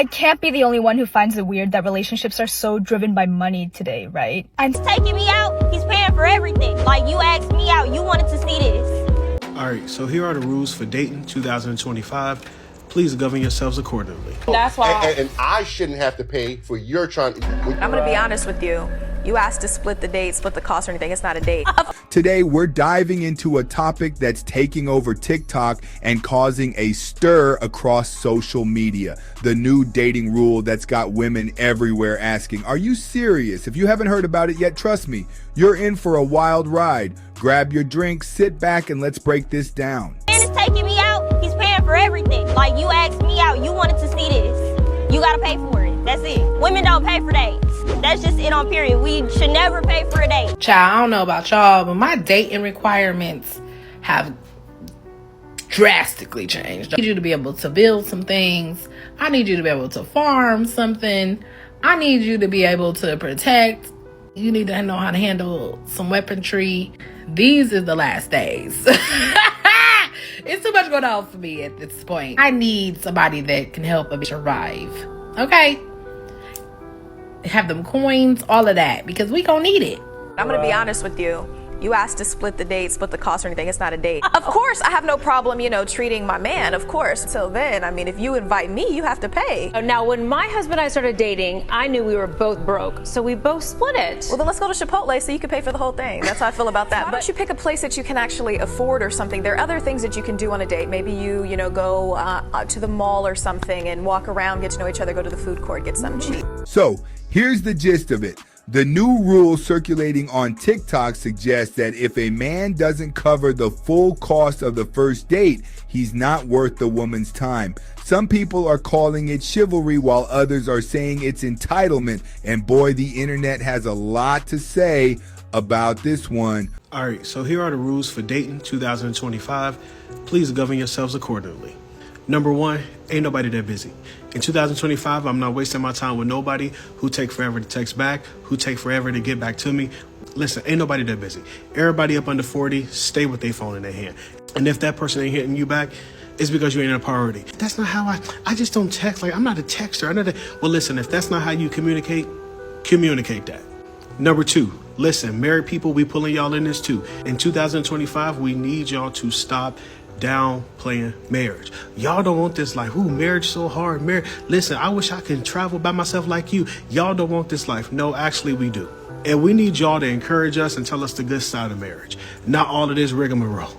I can't be the only one who finds it weird that relationships are so driven by money today, right? I'm taking me out. He's paying for everything. Like, you asked me out. You wanted to see this. All right, so here are the rules for dating 2025. Please govern yourselves accordingly. That's why. And I shouldn't have to pay for your trying. I'm gonna be honest with you. You asked to split the date, split the cost or anything. It's not a date. Today, we're diving into a topic that's taking over TikTok and causing a stir across social media. The new dating rule that's got women everywhere asking, are you serious? If you haven't heard about it yet, trust me, you're in for a wild ride. Grab your drink, sit back, and let's break this down. Man is taking me out. He's paying for everything. Like, you asked me out. You wanted to see this. You gotta pay for it. That's it. Women don't pay for dates. That's just it on period. We should never pay for a date. Child, I don't know about y'all, but my dating requirements have drastically changed. I need you to be able to build some things. I need you to be able to farm something. I need you to be able to protect. You need to know how to handle some weaponry. These are the last days. It's too much going on for me at this point. I need somebody that can help me survive. Okay? Have them coins, all of that, because we gonna need it. I'm gonna be honest with you. You asked to split the date, split the cost or anything. It's not a date. Of course, I have no problem, treating my man, of course. Until then, I mean, if you invite me, you have to pay. Now, when my husband and I started dating, I knew we were both broke, so we both split it. Well, then let's go to Chipotle so you can pay for the whole thing. That's how I feel about that. Why don't you pick a place that you can actually afford or something? There are other things that you can do on a date. Maybe you go to the mall or something and walk around, get to know each other, go to the food court, get something cheap. So, here's the gist of it. The new rule circulating on TikTok suggests that if a man doesn't cover the full cost of the first date, he's not worth the woman's time. Some people are calling it chivalry while others are saying it's entitlement. And boy, the internet has a lot to say about this one. All right, so here are the rules for dating 2025. Please govern yourselves accordingly. Number one, ain't nobody that busy. In 2025, I'm not wasting my time with nobody who take forever to text back, who take forever to get back to me. Listen, ain't nobody that busy. Everybody up under 40, stay with their phone in their hand. And if that person ain't hitting you back, it's because you ain't a priority. That's not how I just don't text. Like, I'm not a texter. Well, listen, if that's not how you communicate that. Number two, listen, married people, we pulling y'all in this too. In 2025, we need y'all to stop downplaying marriage. Y'all don't want this life. Ooh, marriage so hard. Listen, I wish I could travel by myself like you. Y'all don't want this life. No, actually we do. And we need y'all to encourage us and tell us the good side of marriage. Not all of this rigmarole.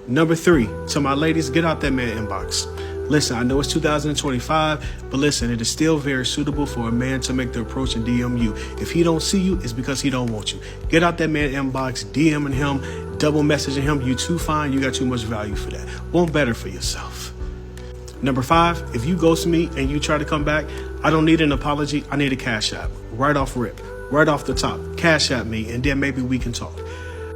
Number three, to my ladies, get out that man inbox. Listen, I know it's 2025, but listen, it is still very suitable for a man to make the approach and DM you. If he don't see you, it's because he don't want you. Get out that man inbox, DMing him, double messaging him. You too fine. You got too much value for that. Want better for yourself. Number five, if you ghost me and you try to come back, I don't need an apology. I need a cash app. Right off rip. Right off the top. Cash app me, and then maybe we can talk.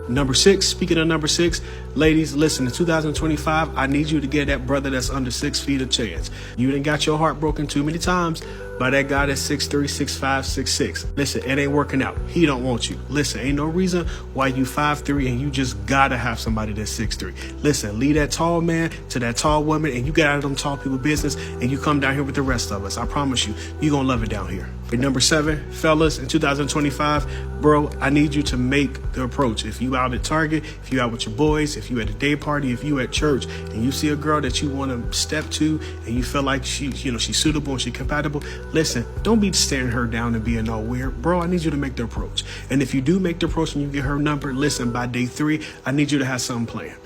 Number six, speaking of number six, ladies, listen, in 2025, I need you to get that brother that's under 6 feet a chance. You done got your heart broken too many times by that guy that's 6'3", 6'5", 6'6". Listen, it ain't working out. He don't want you. Listen, ain't no reason why you 5'3" and you just gotta have somebody that's 6'3". Listen, leave that tall man to that tall woman and you get out of them tall people business and you come down here with the rest of us. I promise you, you gonna love it down here. And number seven, fellas, in 2025, bro, I need you to make the approach. If you out at Target, if you out with your boys, if you at a day party, if you at church and you see a girl that you want to step to and you feel like she's suitable and she's compatible, listen, don't be staring her down and being all weird. Bro, I need you to make the approach. And if you do make the approach and you get her number, listen, by day 3, I need you to have something planned.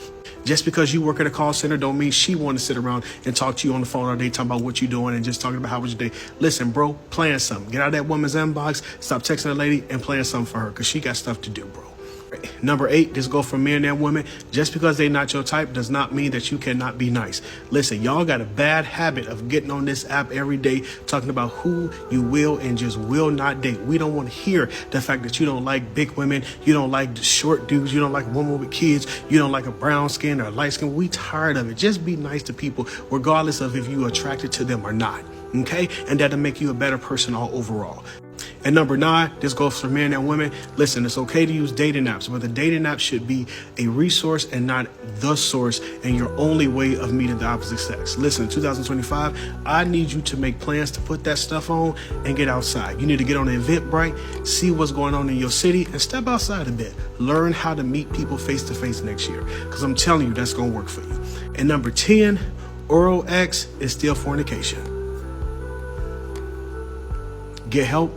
Just because you work at a call center don't mean she want to sit around and talk to you on the phone all day talking about what you're doing and just talking about how was your day. Listen, bro, plan something. Get out of that woman's inbox, stop texting that lady and plan something for her because she got stuff to do, bro. Number 8, this go for men and women. Just because they not your type does not mean that you cannot be nice. Listen, y'all got a bad habit of getting on this app every day talking about who you will and just will not date. We don't want to hear the fact that you don't like big women, you don't like the short dudes, you don't like women with kids, you don't like a brown skin or a light skin. We tired of it. Just be nice to people regardless of if you are attracted to them or not. Okay? And that'll make you a better person all overall. And number 9, this goes for men and women. Listen, it's okay to use dating apps, but the dating app should be a resource and not the source and your only way of meeting the opposite sex. Listen, 2025, I need you to make plans to put that stuff on and get outside. You need to get on Eventbrite, see what's going on in your city, and step outside a bit. Learn how to meet people face to face next year, because I'm telling you, that's going to work for you. And number 10, oral X is still fornication. Get help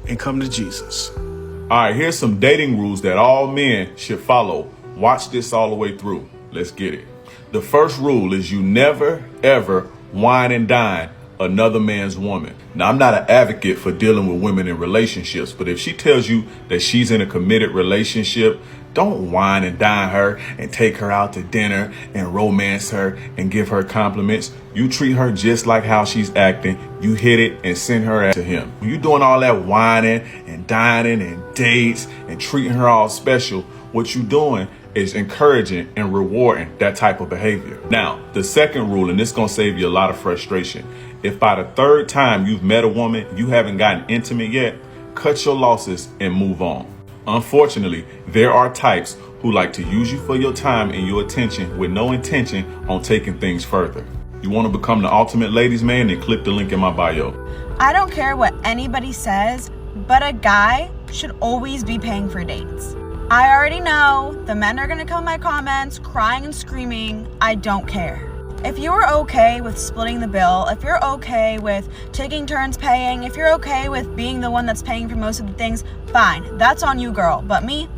and come to Jesus. All right, here's some dating rules that all men should follow. Watch this all the way through. Let's get it. The first rule is you never, ever wine and dine another man's woman. Now, I'm not an advocate for dealing with women in relationships, but if she tells you that she's in a committed relationship, don't wine and dine her and take her out to dinner and romance her and give her compliments. You treat her just like how she's acting. You hit it and send her to him. When you're doing all that whining and dining and dates and treating her all special, what you're doing is encouraging and rewarding that type of behavior. Now, the second rule, and this is going to save you a lot of frustration. If by the third time you've met a woman, you haven't gotten intimate yet, cut your losses and move on. Unfortunately, there are types who like to use you for your time and your attention with no intention on taking things further. You want to become the ultimate ladies' man? Then click the link in my bio. I don't care what anybody says, but a guy should always be paying for dates. I already know the men are going to come in my comments crying and screaming. I don't care. If you're okay with splitting the bill, if you're okay with taking turns paying, if you're okay with being the one that's paying for most of the things, fine. That's on you, girl. But me,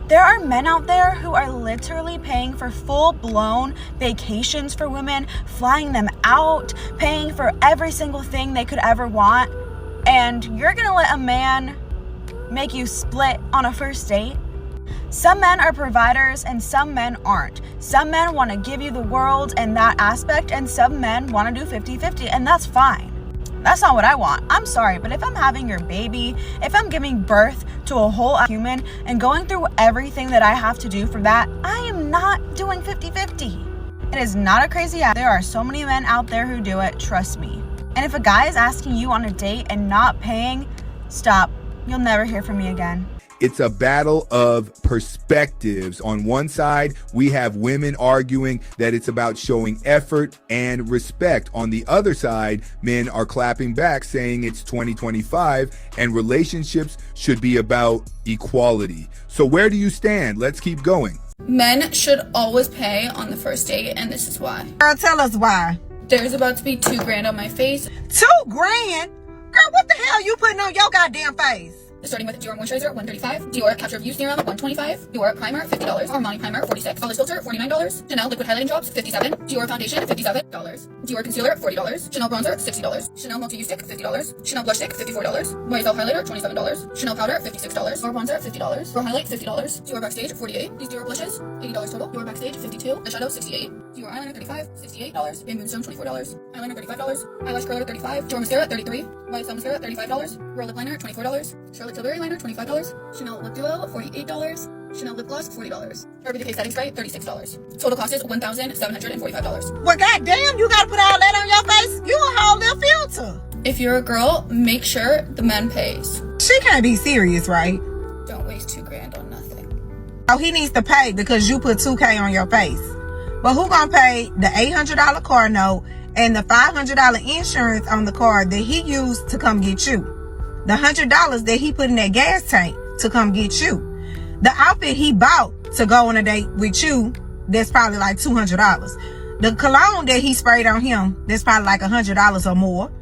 There are men out there who are literally paying for full-blown vacations for women, flying them out, paying for every single thing they could ever want. And you're going to let a man make you split on a first date? Some men are providers and some men aren't. Some men want to give you the world in that aspect, and some men want to do 50-50, and that's fine. That's not what I want. I'm sorry, but if I'm having your baby, if I'm giving birth to a whole human and going through everything that I have to do for that, I am not doing 50-50. It is not a crazy act. There are so many men out there who do it, trust me. And if a guy is asking you on a date and not paying, stop. You'll never hear from me again. It's a battle of perspectives. On one side, we have women arguing that it's about showing effort and respect. On the other side, men are clapping back, saying it's 2025 and relationships should be about equality. So where do you stand? Let's keep going. Men should always pay on the first date, and this is why. Girl, tell us why. There's about to be $2,000 on my face. $2,000? Girl, what the hell you putting on your goddamn face? Starting with Dior moisturizer, $135. Dior Capture View Serum, $125. Dior primer, $50. Armani primer, $46. Polish filter, $49. Chanel liquid highlighting drops, $57. Dior foundation, $57. Dior concealer, $40. Chanel bronzer, $60. Chanel multi-use stick, $50. Chanel blush stick, $54. YSL highlighter, $27. Chanel powder, $56. Dior bronzer, $50. Dior highlight, $50. Dior backstage, $48. These Dior blushes, $80 total. Dior backstage, $52. Eyeshadow, $68. Dior eyeliner, $35. $68. Bamboo Moonstone, $24. Eyeliner, $35. Eyelash curler, $35. Dior mascara, $33. YSL mascara, $35. Roll lip liner, $24. Charlotte Tilbury liner, $25. Chanel lip duo, $48. Chanel lip gloss, $40. Urban Decay setting spray, $36. Total cost is $1,745. Well, goddamn, you gotta put all that on your face? You a whole little filter. If you're a girl, make sure the man pays. She can't be serious, right? Don't waste $2,000 on nothing. Oh, he needs to pay because you put $2,000 on your face. But who gonna pay the $800 car note and the $500 insurance on the car that he used to come get you? The $100 that he put in that gas tank to come get you. The outfit he bought to go on a date with you, that's probably like $200. The cologne that he sprayed on him, that's probably like $100 or more.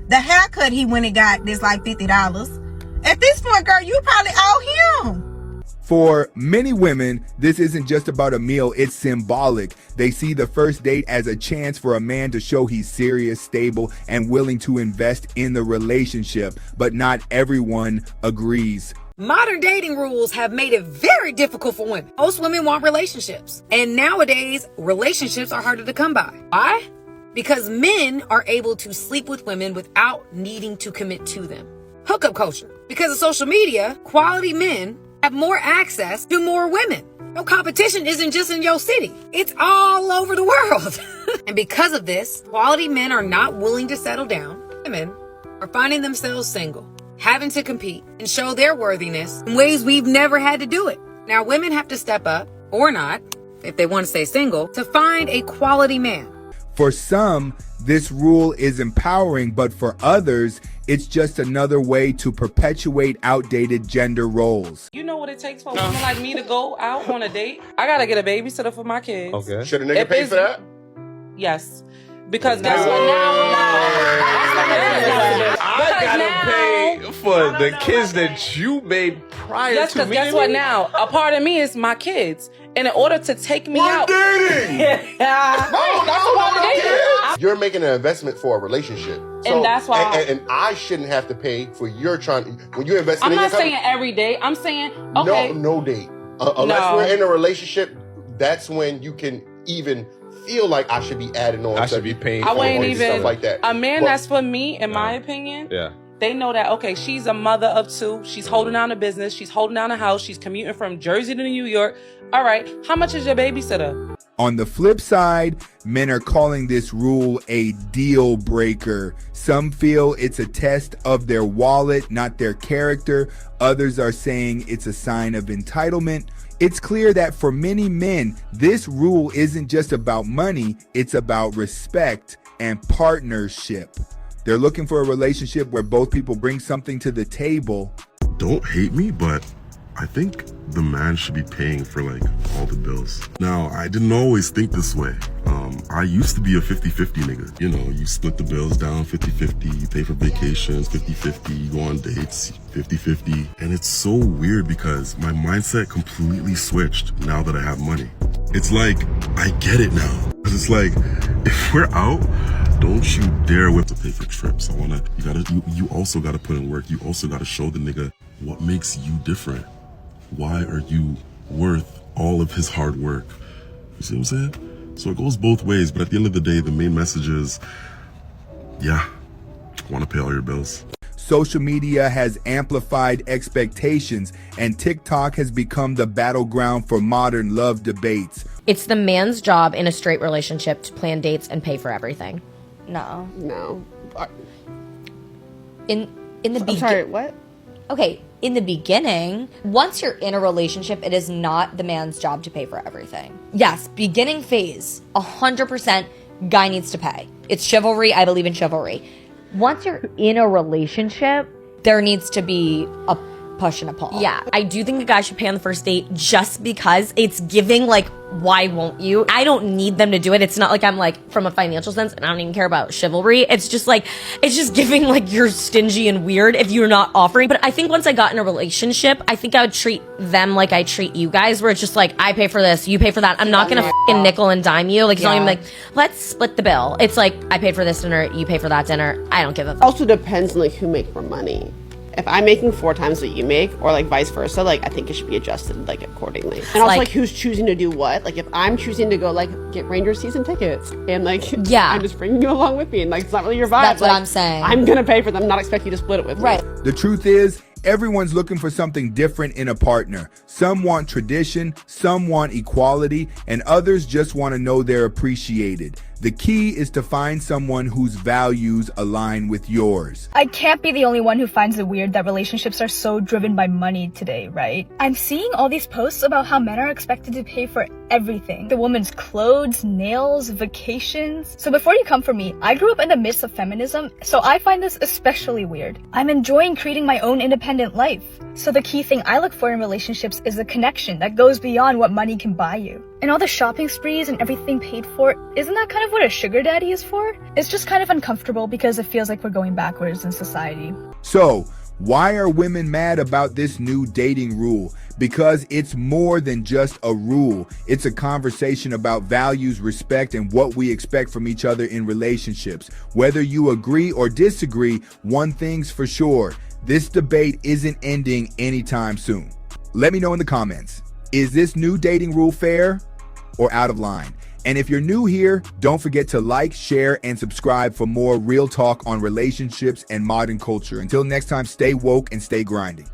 The haircut he went and got, that's like $50. At this point, girl, you probably owe him. For many women, this isn't just about a meal, it's symbolic. They see the first date as a chance for a man to show he's serious, stable, and willing to invest in the relationship. But not everyone agrees. Modern dating rules have made it very difficult for women. Most women want relationships. And nowadays, relationships are harder to come by. Why? Because men are able to sleep with women without needing to commit to them. Hookup culture. Because of social media, quality men have more access to more women. No, competition isn't just in your city. It's all over the world. And because of this, quality men are not willing to settle down. Women are finding themselves single. having to compete and show their worthiness in ways we've never had to do it. Now, women have to step up, or not, if they want to stay single, to find a quality man. For some, this rule is empowering, but for others, it's just another way to perpetuate outdated gender roles. You know what it takes for a woman like me to go out on a date? I gotta get a babysitter for my kids. Okay. Should a nigga pay for that? Yes. Because guess what now? I gotta pay for the kids that you made prior yes, to because me. guess what now? A part of me is my kids. And in order to take me out. Dating! That's a part of dating. You're making an investment for a relationship. So, and that's why. And I shouldn't have to pay for your when you invest in I'm your not company. saying every day. I'm saying, okay. No date. Unless we're in a relationship, that's when you can even feel like I should be adding on. I should be paying I for wouldn't even, stuff like that. A man that's for me, in my opinion, they know that, okay, she's a mother of two. She's holding down a business. She's holding down a house. She's commuting from Jersey to New York. All right, how much is your babysitter? On the flip side, men are calling this rule a deal breaker. Some feel it's a test of their wallet, not their character. Others are saying it's a sign of entitlement. It's clear that for many men, this rule isn't just about money, it's about respect and partnership. They're looking for a relationship where both people bring something to the table. Don't hate me, but I think the man should be paying for like all the bills. Now, I didn't always think this way. I used to be a 50-50 nigga. You know, you split the bills down 50-50, you pay for vacations 50-50, you go on dates 50-50. And it's so weird because my mindset completely switched now that I have money. It's like, I get it now. It's like, if we're out, don't you dare whip to pay for trips. You also gotta put in work. You also gotta show the nigga what makes you different. Why are you worth all of his hard work? You see what I'm saying? So it goes both ways, but at the end of the day, the main message is, yeah, want to pay all your bills. Social media has amplified expectations, and TikTok has become the battleground for modern love debates. It's the man's job in a straight relationship to plan dates and pay for everything. No. In the beginning. Sorry, what? Okay, in the beginning, once you're in a relationship, it is not the man's job to pay for everything. Yes, beginning phase, 100% guy needs to pay. It's chivalry. I believe in chivalry. Once you're in a relationship, there needs to be a push and a pull. Yeah, I do think a guy should pay on the first date just because it's giving, like, why won't you? I don't need them to do it. It's not like I'm, like, from a financial sense, and I don't even care about chivalry. It's just, like, it's just giving, like, you're stingy and weird if you're not offering. But I think once I got in a relationship, I think I would treat them like I treat you guys, where it's just, like, I pay for this, you pay for that. I'm not gonna fucking nickel and dime you. Like, it's not even like, let's split the bill. It's like, I paid for this dinner, you pay for that dinner. I don't give a fuck. Also depends on, like, who makes more money. If I'm making 4 times what you make, or like vice versa, like I think it should be adjusted like accordingly. And also like who's choosing to do what. Like if I'm choosing to go like get Rangers season tickets and like I'm just bringing you along with me and like it's not really your vibe. That's like, what I'm saying. I'm gonna pay for them, not expect you to split it with me. The truth is, everyone's looking for something different in a partner. Some want tradition, some want equality, and others just want to know they're appreciated. The key is to find someone whose values align with yours. I can't be the only one who finds it weird that relationships are so driven by money today, right? I'm seeing all these posts about how men are expected to pay for everything. The woman's clothes, nails, vacations. So before you come for me, I grew up in the midst of feminism, so I find this especially weird. I'm enjoying creating my own independent life. So the key thing I look for in relationships is a connection that goes beyond what money can buy you. And all the shopping sprees and everything paid for, isn't that kind of what a sugar daddy is for? It's just kind of uncomfortable because it feels like we're going backwards in society. So, why are women mad about this new dating rule? Because it's more than just a rule. It's a conversation about values, respect, and what we expect from each other in relationships. Whether you agree or disagree, one thing's for sure. This debate isn't ending anytime soon. Let me know in the comments. Is this new dating rule fair or out of line? And if you're new here, don't forget to like, share, and subscribe for more real talk on relationships and modern culture. Until next time, stay woke and stay grinding.